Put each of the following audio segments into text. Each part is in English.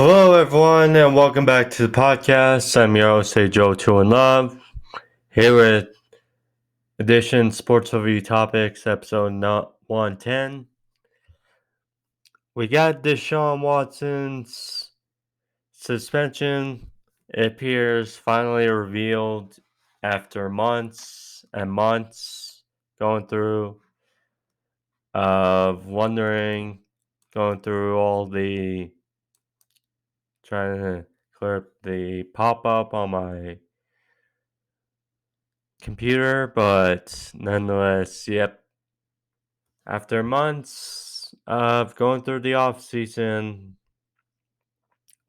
Hello, everyone, and welcome back to the podcast. I'm your host, Ajoe21love, here with Edition Sports Review Topics, episode 110. We got Deshaun Watson's suspension. It appears finally revealed after months and months going through wondering, going through all the trying to clear up the pop-up on my computer, but nonetheless, yep. After months of going through the off season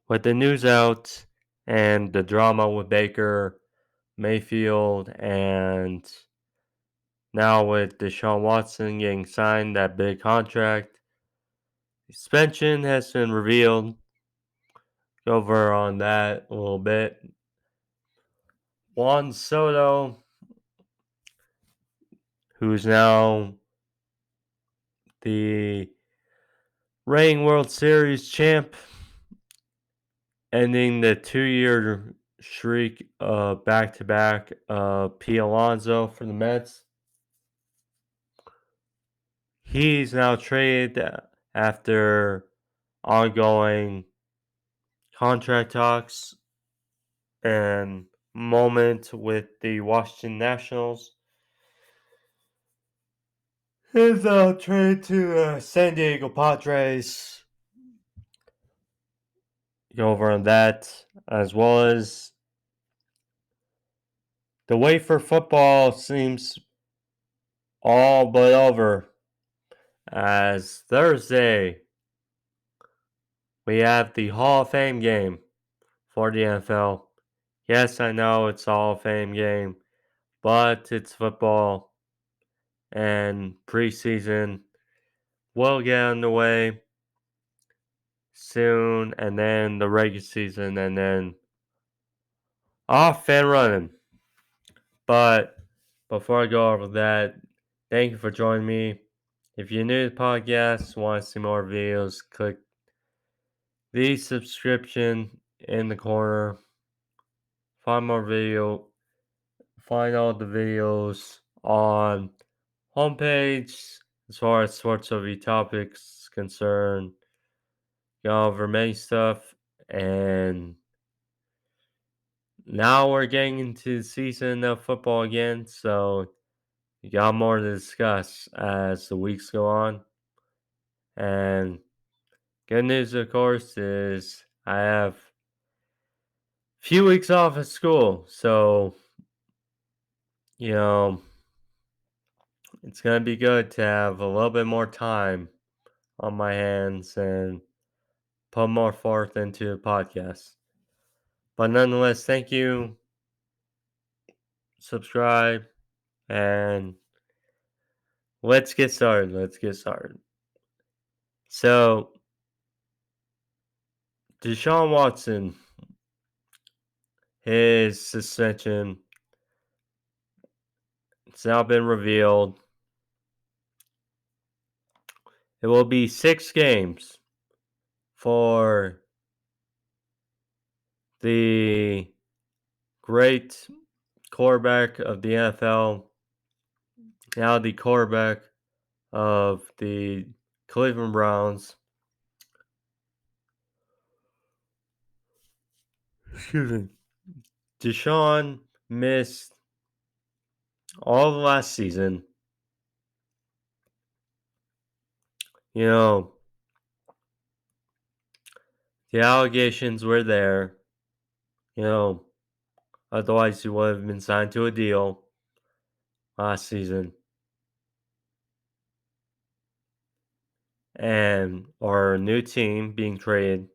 with the news out and the drama with Baker Mayfield, and now with Deshaun Watson getting signed that big contract, suspension has been revealed. Go over on that a little bit. Juan Soto, who's now the reigning World Series champ, ending the 2-year streak of back-to-back P. Alonso for the Mets. He's now traded after ongoing contract talks and moment with the Washington Nationals. He's now traded to San Diego Padres. Go over on that, as well as the wait for football seems all but over, as Thursday we have the Hall of Fame game for the NFL. Yes, I know it's a Hall of Fame game, but it's football and preseason will get underway soon, and then the regular season, and then off and running. But before I go over that, thank you for joining me. If you're new to the podcast, want to see more videos, click the subscription in the corner. Find more video. Find all the videos on homepage as far as sports review topics concerned. Go over many stuff, and now we're getting into the season of football again, so you got more to discuss as the weeks go on. And good news, of course, is I have a few weeks off of school, so you know it's gonna be good to have a little bit more time on my hands and put more forth into the podcast. But nonetheless, thank you. Subscribe, and let's get started. So, Deshaun Watson, his suspension, it's now been revealed. It will be 6 games for the great quarterback of the NFL, now the quarterback of the Cleveland Browns. Excuse me. Deshaun missed all the last season. You know, the allegations were there. You know, otherwise he would have been signed to a deal last season. And or a new team being traded.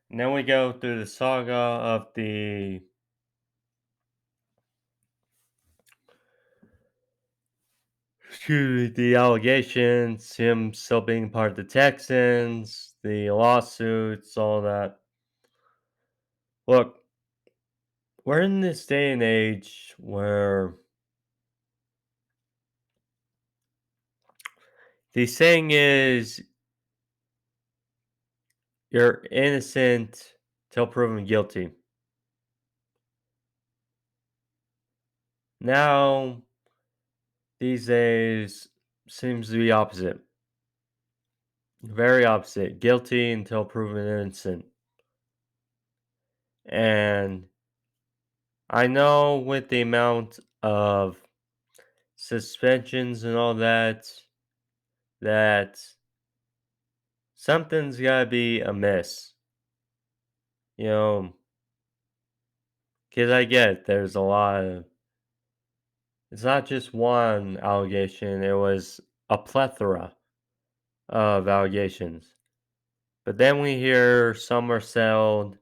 And then we go through the saga of the allegations, him still being part of the Texans, the lawsuits, all that. Look, we're in this day and age where the saying is, you're innocent till proven guilty. Now, these days, seems to be opposite. Very opposite. Guilty until proven innocent. And I know with the amount of suspensions and all that, that something's gotta be amiss. You know, because I get there's a lot of, it's not just one allegation, it was a plethora of allegations. But then we hear some are settled,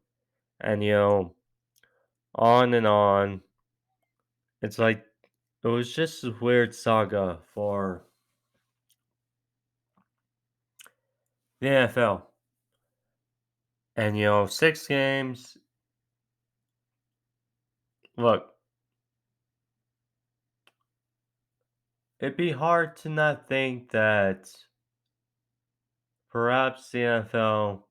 and on and on. It's like it was just a weird saga for the NFL. And 6 games. Look, it'd be hard to not think that perhaps the NFL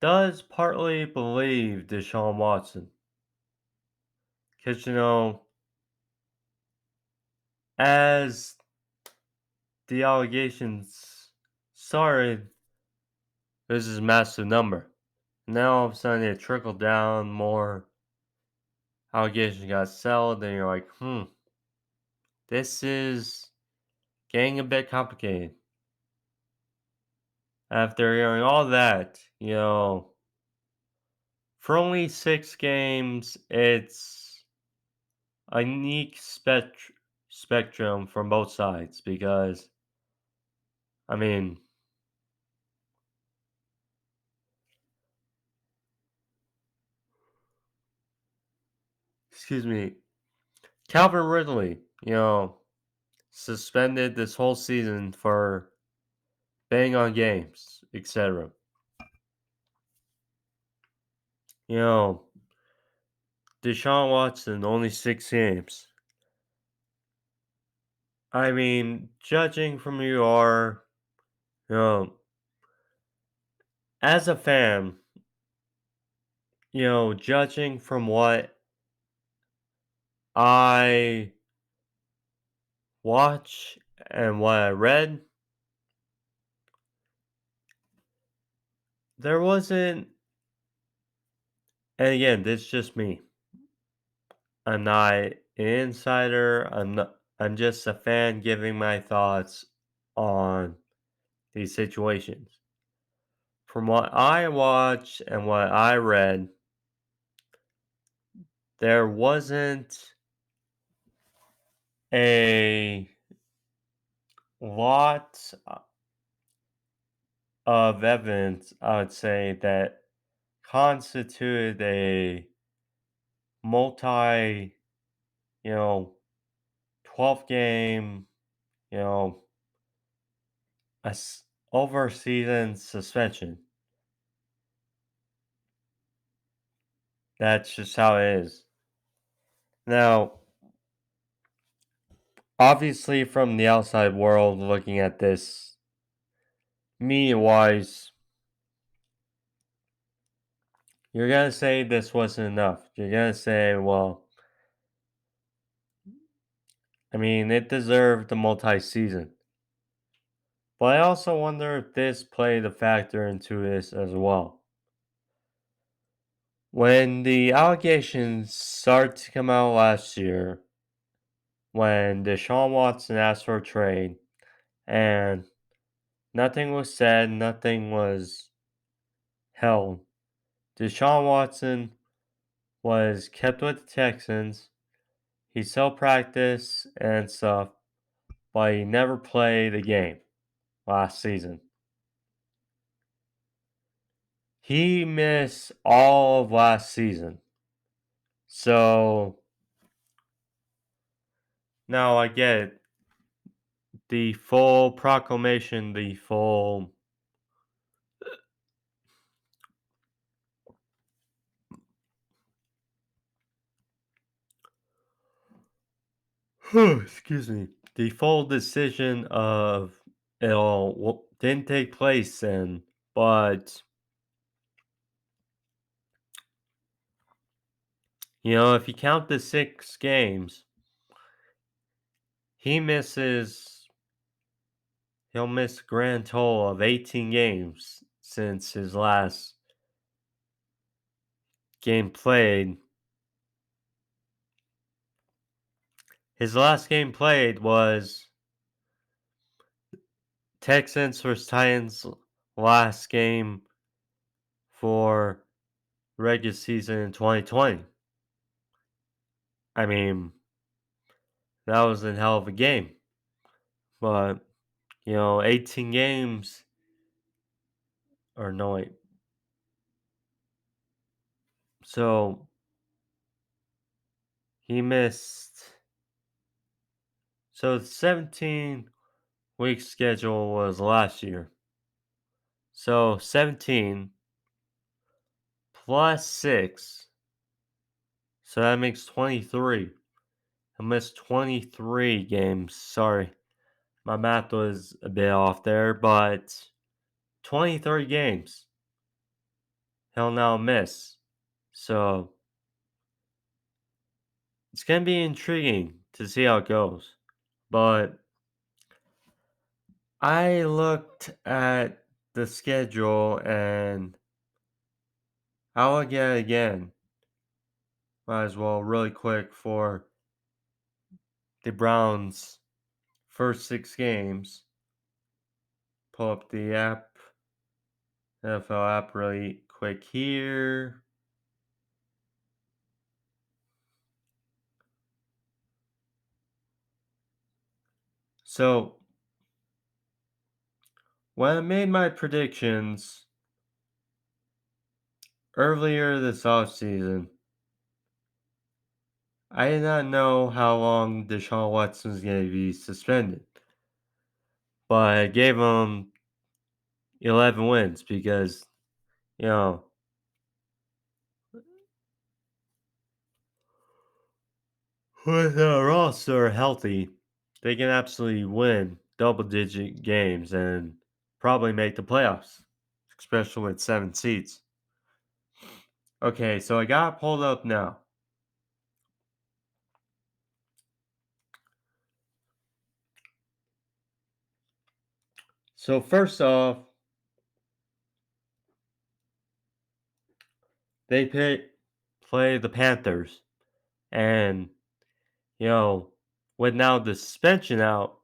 does partly believe Deshaun Watson. Because, as the allegations started, this is a massive number. Now all of a sudden it trickled down, more allegations got settled, and you're like, this is getting a bit complicated. After hearing all that, for only 6 games, it's a unique spectrum from both sides because, I mean, excuse me, Calvin Ridley, suspended this whole season for betting on games, etc. You know, Deshaun Watson, only 6 games. I mean, judging from who you are, you know, as a fan, judging from what I watch and what I read, there wasn't, and again, this is just me. I'm not an insider. I'm just a fan giving my thoughts on these situations. From what I watched and what I read, there wasn't a lot of evidence, I would say, that constituted a multi, you know, 12 game, you know, over season suspension. That's just how it is. Now, obviously, from the outside world looking at this, media wise, you're going to say this wasn't enough. You're going to say, well, I mean, it deserved the multi season. But I also wonder if this played a factor into this as well. When the allegations started to come out last year, when Deshaun Watson asked for a trade, and nothing was said, nothing was held, Deshaun Watson was kept with the Texans. He still practiced and stuff, but he never played a game last season. He missed all of last season. So now I get the full proclamation, the full excuse me, the full decision of it all didn't take place then, but if you count the 6 games, he misses he'll miss a grand total of 18 games since his last game played. His last game played was Texans vs. Titans last game for regular season in 2020. I mean, that was a hell of a game. But, 18 games, or no, wait. So, he missed. So, the 17-week schedule was last year. So, 17 plus 6. So, that makes 23. I missed 23 games. Sorry. My math was a bit off there, but 23 games he'll now miss. So it's going to be intriguing to see how it goes. But I looked at the schedule and I'll look at it again. Might as well really quick for the Browns' first 6 games. Pull up the app, NFL app really quick here. So when I made my predictions earlier this offseason, I did not know how long Deshaun Watson was going to be suspended. But I gave him 11 wins because, with a roster healthy, they can absolutely win double-digit games and probably make the playoffs, especially with 7 seeds. Okay, so I got it pulled up now. So first off, they play the Panthers. And, with now the suspension out,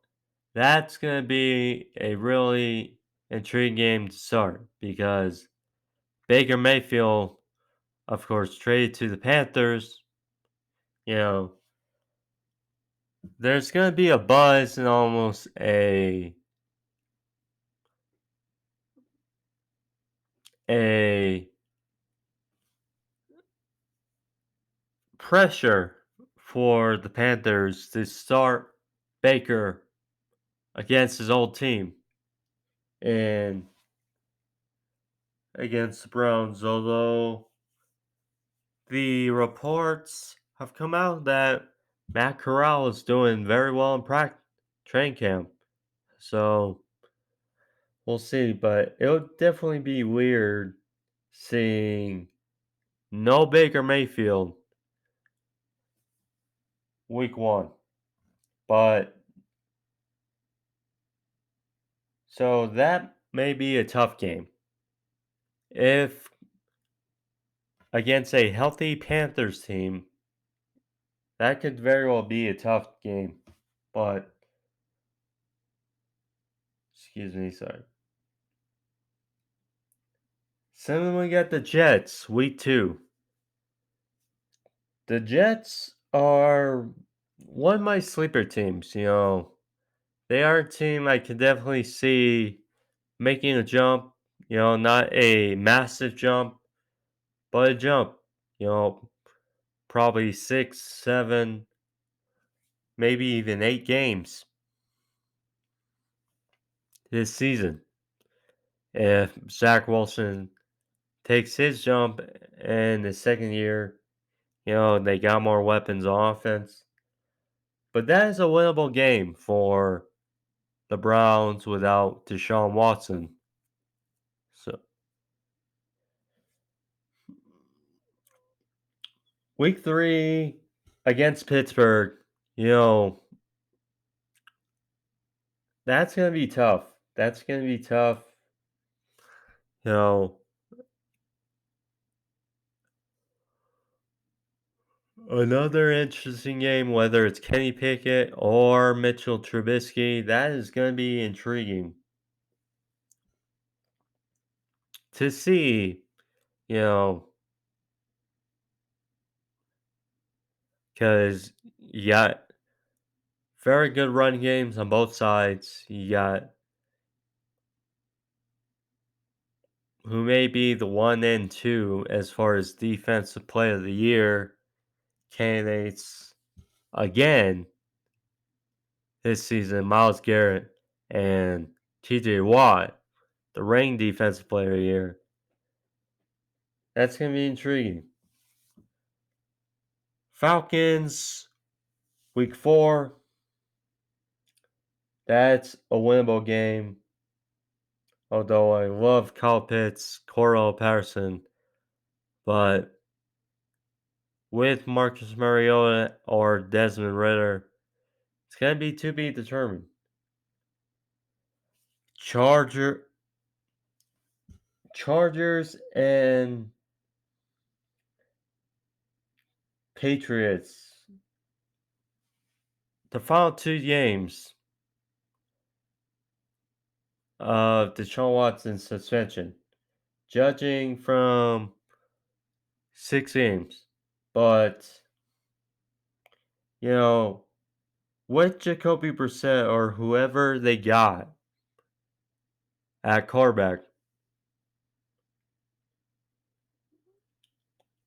that's going to be a really intriguing game to start because Baker Mayfield, of course, traded to the Panthers. You know, there's going to be a buzz and almost a pressure for the Panthers to start Baker against his old team and against the Browns, although the reports have come out that Matt Corral is doing very well in training camp. So we'll see, but it would definitely be weird seeing no Baker Mayfield week 1. But so that may be a tough game. If against a healthy Panthers team, that could very well be a tough game. But excuse me, sorry. So then we got the Jets, week 2. The Jets are one of my sleeper teams. They are a team I can definitely see making a jump. Not a massive jump, but a jump. Probably 6, 7, maybe even 8 games this season. If Zach Wilson takes his jump in the second year, they got more weapons on offense. But that is a winnable game for the Browns without Deshaun Watson. So week 3 against Pittsburgh, you know, that's going to be tough. That's going to be tough. You know, another interesting game, whether it's Kenny Pickett or Mitchell Trubisky, that is going to be intriguing to see, you know, because you got very good run games on both sides. You got who may be the 1 and 2 as far as defensive player of the year candidates again this season, Myles Garrett and TJ Watt, the reigning defensive player of the year. That's going to be intriguing. Falcons, week 4. That's a winnable game. Although I love Kyle Pitts, Cordell Patterson, but with Marcus Mariota or Desmond Ritter, it's going to be to be determined. Chargers and Patriots. The final 2 games of Deshaun Watson's suspension, judging from 6 games. But, you know, with Jacoby Brissett or whoever they got at quarterback,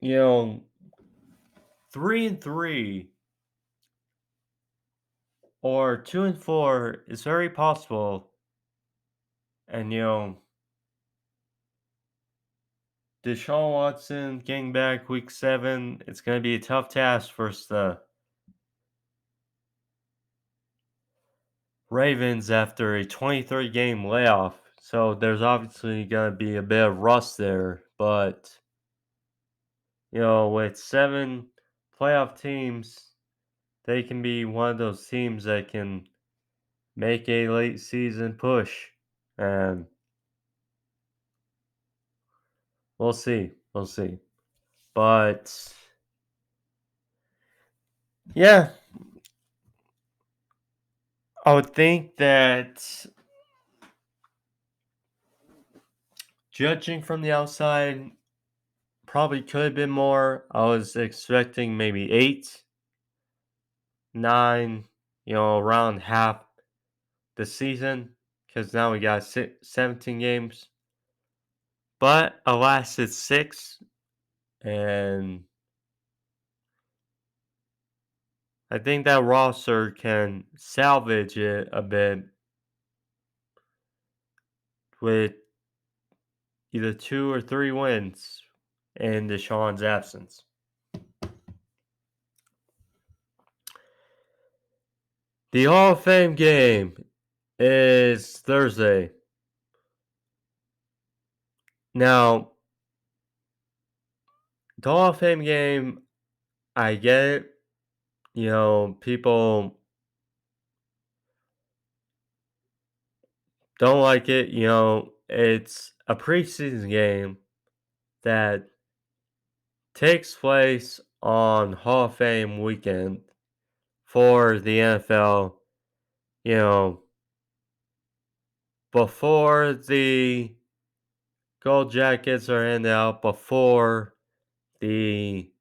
you know, 3-3 or 2-4 is very possible. And, you know, Deshaun Watson getting back week 7, it's going to be a tough task versus the Ravens after a 23 game layoff. So there's obviously going to be a bit of rust there. But, you know, with 7 playoff teams, they can be one of those teams that can make a late season push. And we'll see. We'll see. But, yeah, I would think that judging from the outside, probably could have been more. I was expecting maybe 8, 9, you know, around half the season, because now we got 17 games. But alas, it's 6, and I think that roster can salvage it a bit with either 2 or 3 wins in Deshaun's absence. The Hall of Fame game is Thursday. Now, the Hall of Fame game, I get it. You know, people don't like it. You know, it's a preseason game that takes place on Hall of Fame weekend for the NFL. You know, before the gold jackets are handed out, before the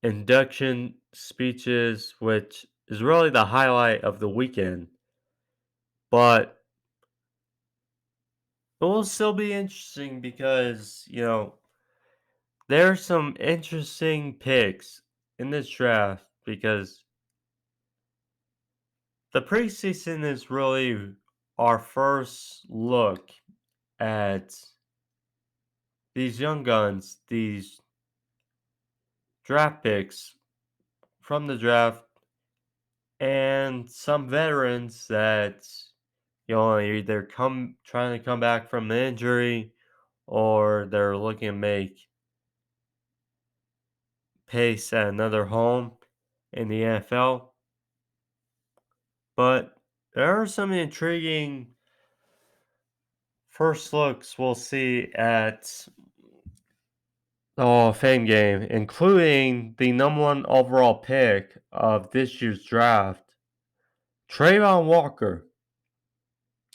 induction speeches, which is really the highlight of the weekend. But it will still be interesting because, you know, there are some interesting picks in this draft because the preseason is really our first look at these young guns, these draft picks from the draft and some veterans that are either trying to come back from the injury or they're looking to make pace at another home in the NFL. But there are some intriguing first looks we'll see at the Hall of Fame game, including the number one overall pick of this year's draft, Trayvon Walker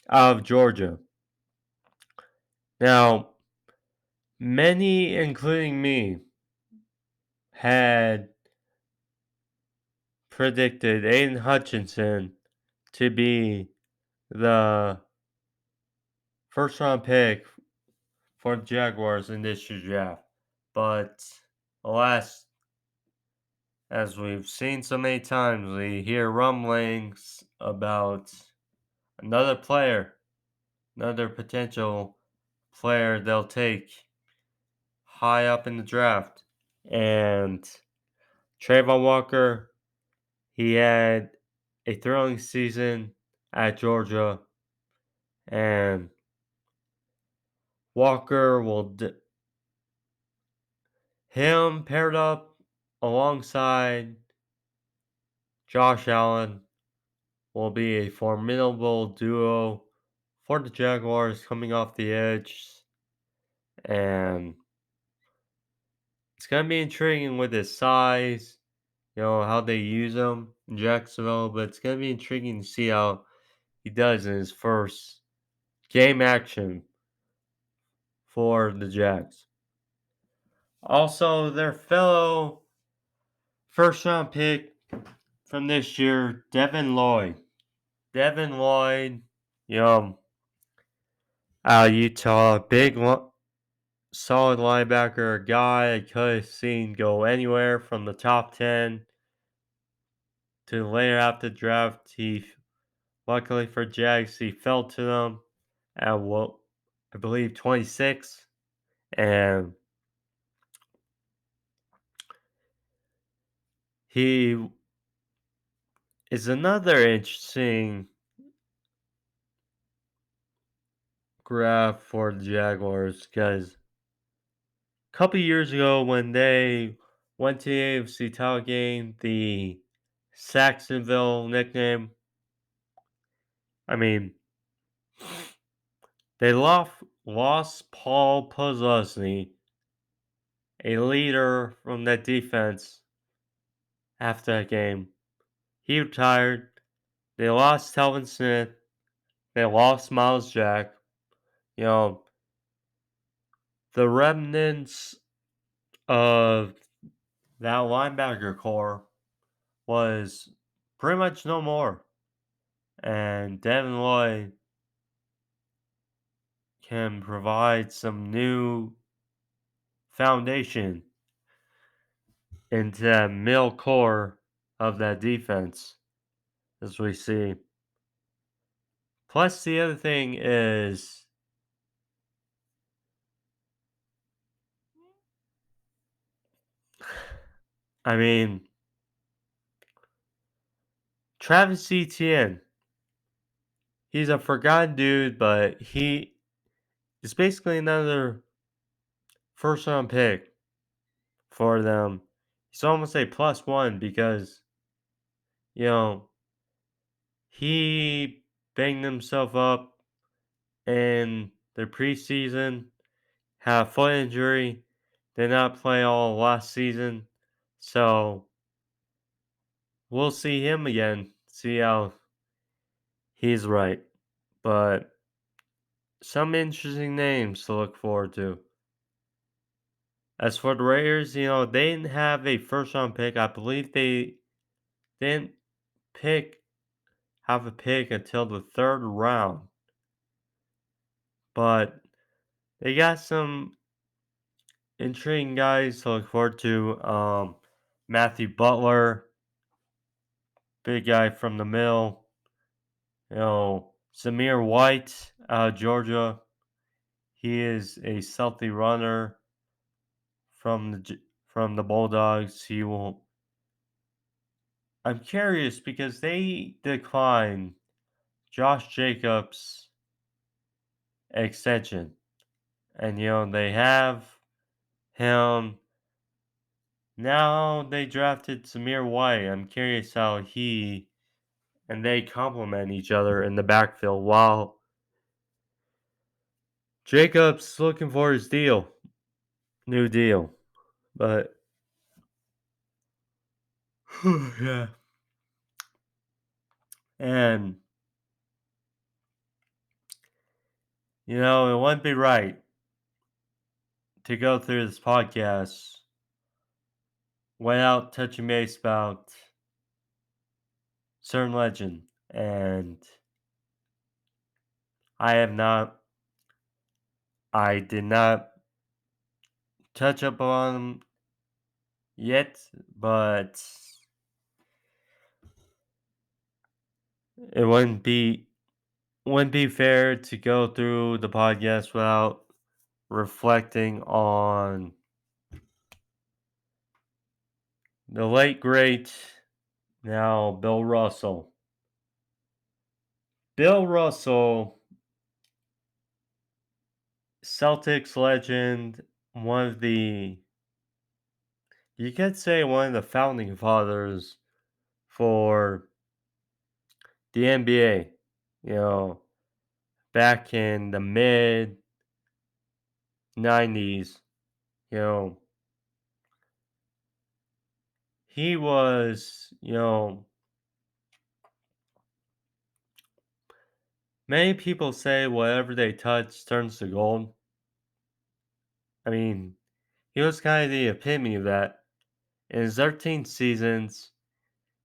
out of Georgia. Now, many, including me, had predicted Aiden Hutchinson to be the first round pick for the Jaguars in this year's draft. But alas, as we've seen so many times, we hear rumblings about another player, another potential player they'll take high up in the draft. And Trayvon Walker, he had a thrilling season at Georgia, and Walker will him paired up alongside Josh Allen will be a formidable duo for the Jaguars coming off the edge, and it's gonna be intriguing with his size, how they use him in Jacksonville, but it's gonna be intriguing to see how he does in his first game action for the Jags. Also, their fellow first round pick from this year, Devin Lloyd. Devin Lloyd, out of Utah, solid linebacker, a guy I could have seen go anywhere from the top 10 to later after the draft. Luckily for Jags, he fell to them at I believe 26, and he is another interesting grab for the Jaguars because a couple years ago when they went to the AFC title game, the Saxonville nickname, I mean, they lost Paul Posluszny, a leader from that defense, after that game. He retired. They lost Telvin Smith. They lost Miles Jack. You know, the remnants of that linebacker core was pretty much no more. And Devin Lloyd can provide some new foundation into that middle core of that defense, as we see. Plus, the other thing is, I mean, Travis Etienne, he's a forgotten dude, but he is basically another first round pick for them. He's almost a plus one because, you know, he banged himself up in the preseason, had a foot injury, did not play all last season. So we'll see him again, see how he's right. But some interesting names to look forward to. As for the Raiders, they didn't have a first round pick. I believe they didn't have a pick until the third round. But they got some intriguing guys to look forward to. Matthew Butler, big guy from the mill. Zamir White out of Georgia. He is a stealthy runner from the Bulldogs. He will I'm curious because they declined Josh Jacobs' extension. And, they have him. Now they drafted Samir White. I'm curious how he and they complement each other in the backfield while Jacobs looking for his new deal. But yeah, and it wouldn't be right to go through this podcast without touching base about certain legend, and I have not, I did not touch up on him yet, but it wouldn't be fair to go through the podcast without reflecting on the late great now Bill Russell. Bill Russell, Celtics legend, one of the you could say one of the founding fathers for the NBA. You know, back in the mid 90s, you know, he was, many people say whatever they touch turns to gold. I mean, he was kind of the epitome of that. In his 13 seasons,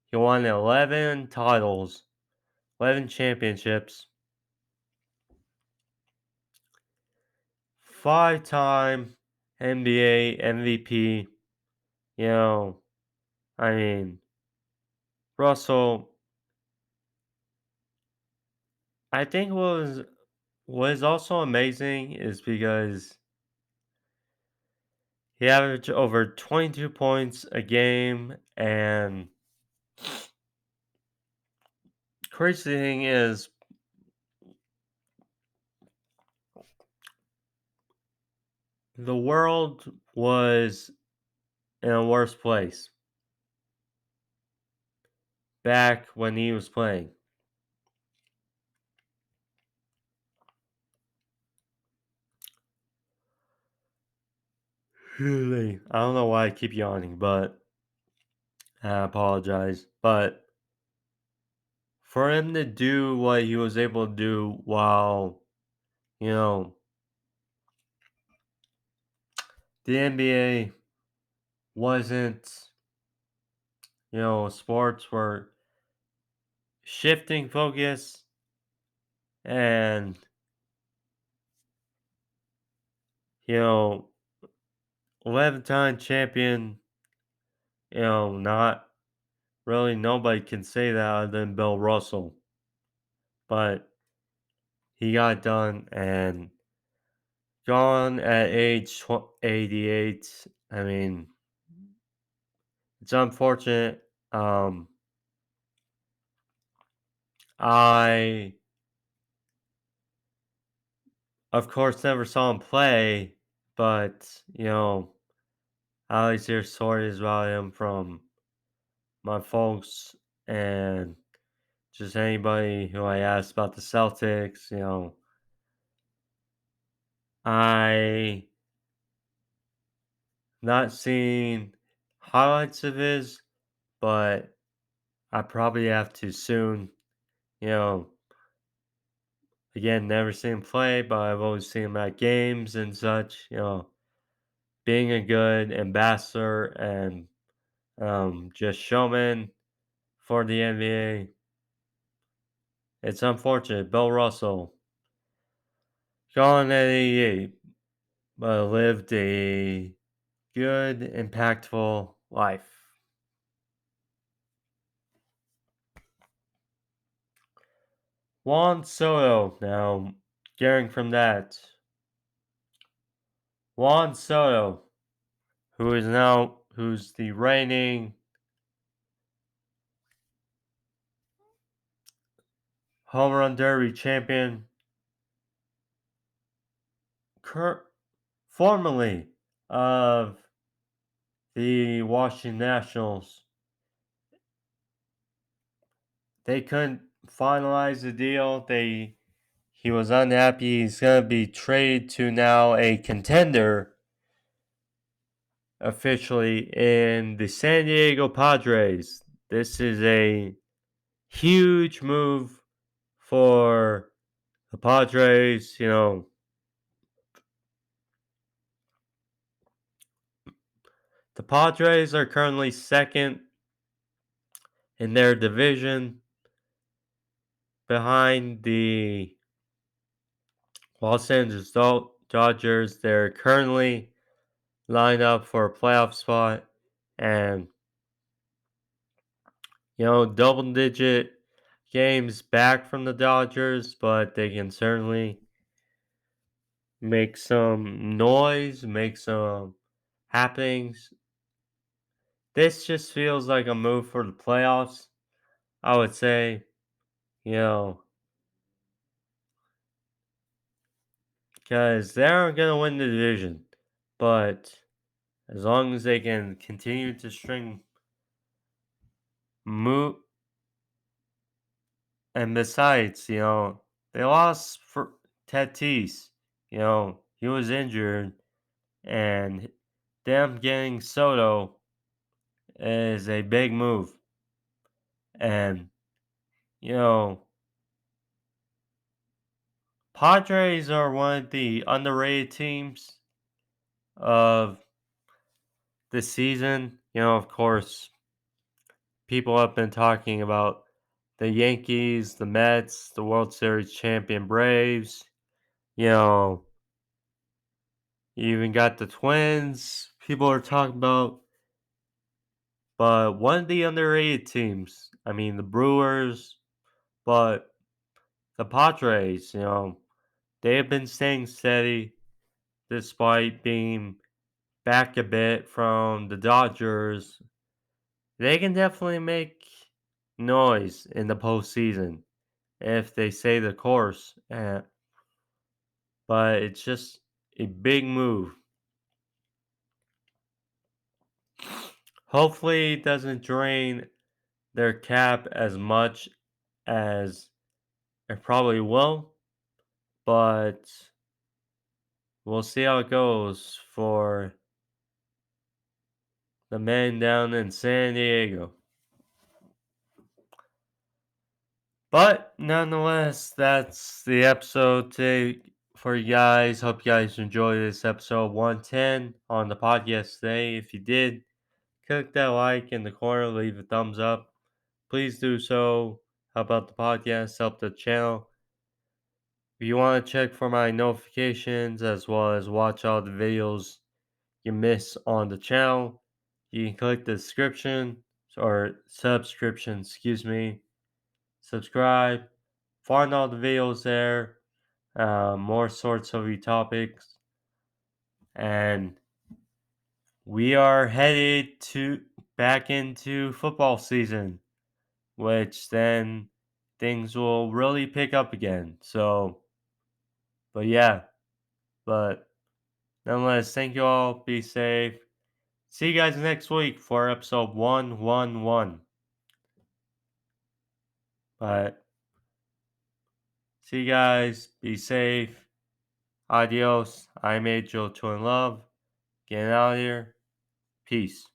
he won 11 titles, 11 championships, 5-time NBA MVP. You know, I mean, Russell, I think what is also amazing is because he averaged over 22 points a game, and crazy thing is the world was in a worse place back when he was playing. Really, I don't know why I keep yawning, but I apologize. But for him to do what he was able to do while, you know, the NBA wasn't, sports were shifting focus, and, you know, 11-time champion, not really nobody can say that other than Bill Russell. But he got done and gone at age 88. I mean, it's unfortunate. I, of course, never saw him play, but, I always hear stories about him from my folks and just anybody who I ask about the Celtics. I not seen highlights of his, but I probably have to soon. You know, again, never seen him play, but I've always seen him at games and such. Being a good ambassador and just showman for the NBA. It's unfortunate. Bill Russell, gone at 88, but lived a good, impactful life. Juan Soto, now, gearing from that. Juan Soto, who's the reigning home run derby champion, formerly of the Washington Nationals. They couldn't finalize the deal. He was unhappy. He's gonna be traded to now a contender officially in the San Diego Padres. This is a huge move for the Padres. The Padres are currently second in their division behind the Los Angeles Dodgers. They're currently lined up for a playoff spot, and double digit games back from the Dodgers, but they can certainly make some noise, make some happenings. This just feels like a move for the playoffs, I would say. You know, because they aren't going to win the division, but as long as they can continue to string move, and besides, they lost for Tatis. He was injured, and them getting Soto is a big move. And, you know, Padres are one of the underrated teams of the season. Of course, people have been talking about the Yankees, the Mets, the World Series champion Braves. You know, you even got the Twins. People are talking about, but one of the underrated teams. I mean, the Brewers, but the Padres. They have been staying steady despite being back a bit from the Dodgers. They can definitely make noise in the postseason if they stay the course. But it's just a big move. Hopefully, it doesn't drain their cap as much as it probably will, but we'll see how it goes for the men down in San Diego. But nonetheless, that's the episode today for you guys. Hope you guys enjoyed this episode 110 on the podcast today. If you did, click that like in the corner, leave a thumbs up. Please do so. Help out the podcast, help the channel. If you want to check for my notifications as well as watch all the videos you miss on the channel, you can click the description or subscription, subscribe, find all the videos there, more sorts of topics, and we are headed to back into football season, which then things will really pick up again. So, but yeah, but nonetheless, thank you all. Be safe. See you guys next week for episode 111. But see you guys. Be safe. Adios. I'm Ajoe21love. Getting out of here. Peace.